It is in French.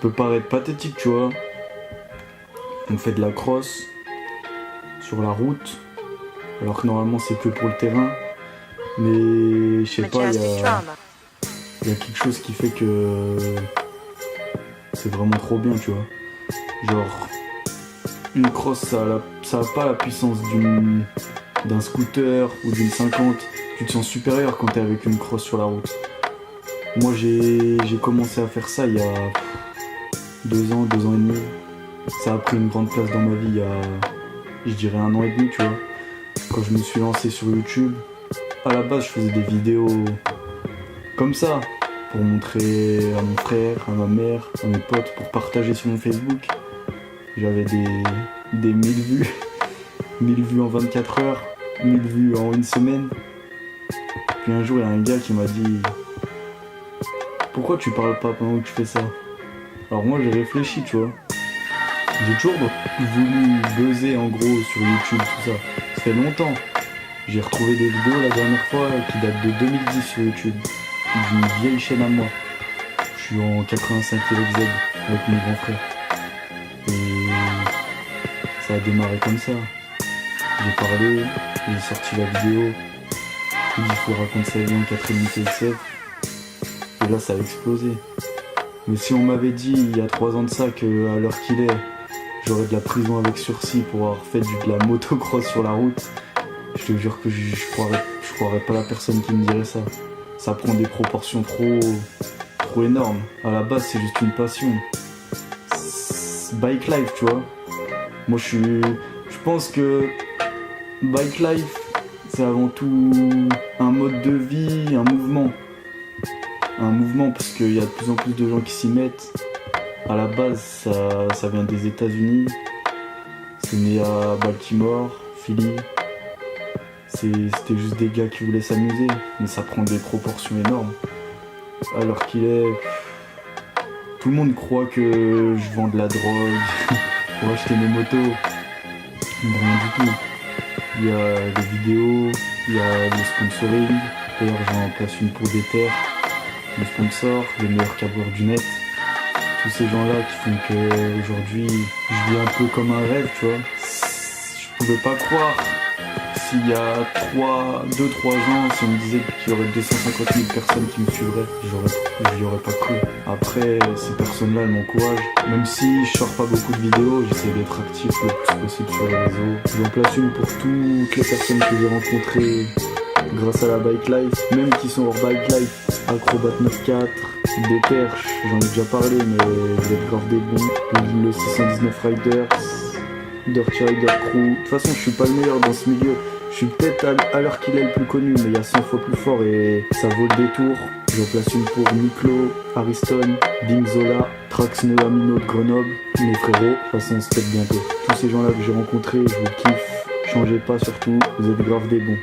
peut paraître pathétique, tu vois. On fait de la crosse sur la route, alors que normalement c'est que pour le terrain. Mais je sais pas, il y a quelque chose qui fait que c'est vraiment trop bien, tu vois. Genre, une crosse, ça a pas la puissance d'un scooter ou d'une 50. Tu te sens supérieur quand t'es avec une crosse sur la route. Moi, j'ai commencé à faire ça il y a 2 ans et demi. Ça a pris une grande place dans ma vie il y a, je dirais, 1 an et demi, tu vois. Quand je me suis lancé sur YouTube, à la base, je faisais des vidéos comme ça, pour montrer à mon frère, à ma mère, à mes potes, pour partager sur mon Facebook. J'avais des 1000 vues, 1000 vues en 24 heures, 1000 vues en une semaine. Puis un jour, il y a un gars qui m'a dit « Pourquoi tu parles pas pendant que tu fais ça ?» Alors moi, j'ai réfléchi, tu vois. J'ai toujours voulu buzzer en gros sur YouTube, tout ça. Ça fait longtemps. J'ai retrouvé des vidéos la dernière fois qui datent de 2010 sur YouTube. D'une vieille chaîne à moi. Je suis en 85 LZ avec mon grand frère. Et ça a démarré comme ça. J'ai parlé, j'ai sorti la vidéo. Il faut raconter sa vie en 4 minutes et 7. Et là ça a explosé. Mais si on m'avait dit il y a 3 ans de ça qu'à l'heure qu'il est, j'aurais de la prison avec sursis pour avoir fait de la motocross sur la route, je te jure que je croirais pas la personne qui me dirait ça. Ça prend des proportions trop énormes. À la base, c'est juste une passion. Bike life, tu vois. Moi, je pense que bike life, c'est avant tout un mode de vie, un mouvement. Un mouvement parce qu'il y a de plus en plus de gens qui s'y mettent. À la base, ça vient des États-Unis. C'est né à Baltimore, Philly. C'était juste des gars qui voulaient s'amuser, mais ça prend des proportions énormes. Alors qu'il est... Tout le monde croit que je vends de la drogue pour acheter mes motos. Rien du tout. Il y a des vidéos, il y a le sponsoring. D'ailleurs, j'en place une pour des terres. Le sponsor, les meilleurs câbleurs du net. Tous ces gens-là qui font que aujourd'hui, je vis un peu comme un rêve, tu vois. Je pouvais pas croire. S'il y a 2-3 ans, si on me disait qu'il y aurait 250 000 personnes qui me suivraient, j'y aurais pas cru. Après, ces personnes-là, elles m'encouragent. Même si je sors pas beaucoup de vidéos, j'essaie d'être actif le plus possible sur les réseaux. J'en place une pour toutes les personnes que j'ai rencontrées grâce à la bike life, même qui sont hors bike life. Acrobat 94, des perches, j'en ai déjà parlé, mais vous êtes grave des bons. Le 619 Riders, Dirty Rider Crew. De toute façon, je suis pas le meilleur dans ce milieu. Je suis peut-être à l'heure qu'il est le plus connu, mais il y a 100 fois plus fort et ça vaut le détour. J'en place une pour Miklo, Ariston, Bimzola, Traxneu Amino de Grenoble, mes frérots. De toute façon, on se pète bientôt. Tous ces gens-là que j'ai rencontrés, je vous kiffe. Changez pas surtout, vous êtes grave des bons.